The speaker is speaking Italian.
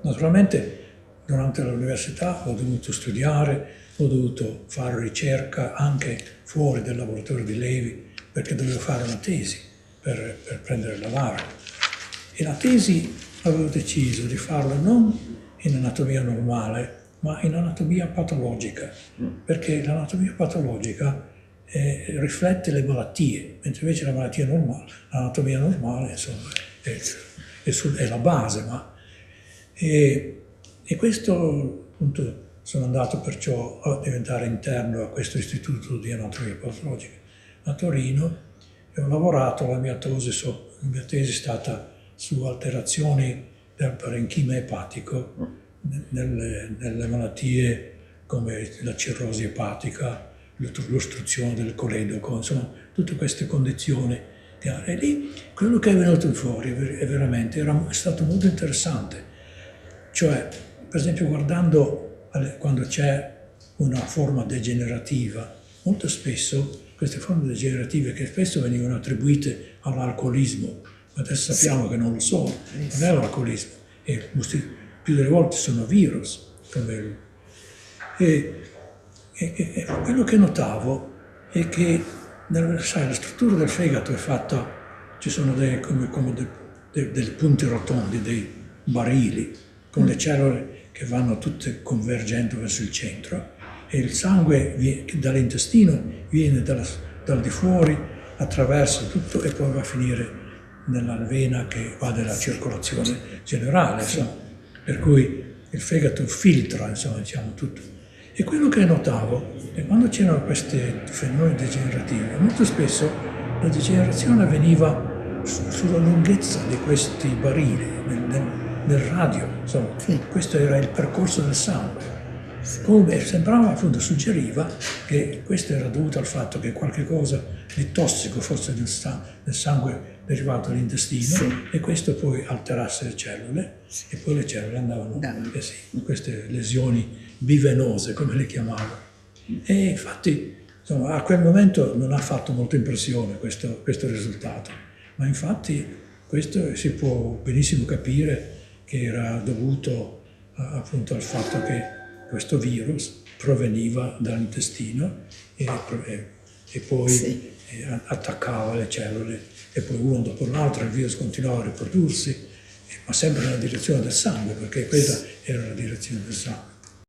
Naturalmente durante l'università ho dovuto studiare, ho dovuto fare ricerca anche fuori dal laboratorio di Levi, perché dovevo fare una tesi per prendere la laurea. E la tesi avevo deciso di farla non in anatomia normale, ma in anatomia patologica, perché l'anatomia patologica riflette le malattie, mentre invece l'anatomia normale insomma, è la base. E questo appunto sono andato perciò a diventare interno a questo istituto di anatomia patologica a Torino e ho lavorato, la mia tesi è stata su alterazioni del parenchima epatico nelle malattie come la cirrosi epatica, l'ostruzione del coledoco, insomma tutte queste condizioni. E lì quello che è venuto fuori è stato molto interessante. Cioè, per esempio, guardando quando c'è una forma degenerativa, molto spesso queste forme degenerative che spesso venivano attribuite all'alcolismo, ma adesso sappiamo che non lo sono, non è l'alcolismo, e più delle volte sono virus. E quello che notavo è che la struttura del fegato è fatta, ci sono dei punti rotondi, dei barili, con le cellule che vanno tutte convergendo verso il centro, e il sangue dall'intestino viene dal di fuori, attraversa tutto e poi va a finire nella vena che va nella circolazione generale, insomma. Per cui il fegato filtra, insomma, diciamo tutto. E quello che notavo è che quando c'erano questi fenomeni degenerativi, molto spesso la degenerazione avveniva sulla lunghezza di questi barili, nel radio, insomma. Sì. Questo era il percorso del sangue. Come sembrava, appunto, suggeriva che questo era dovuto al fatto che qualche cosa di tossico fosse nel sangue derivato dall'intestino, sì, e questo poi alterasse le cellule, sì, e poi le cellule andavano in queste lesioni bivenose, come le chiamavo. E infatti, insomma, a quel momento non ha fatto molta impressione questo risultato, ma infatti questo si può benissimo capire che era dovuto appunto al fatto che questo virus proveniva dall'intestino e poi sì, attaccava le cellule, e poi uno dopo l'altro il virus continuava a riprodursi, ma sempre nella direzione del sangue, perché quella era la direzione del sangue.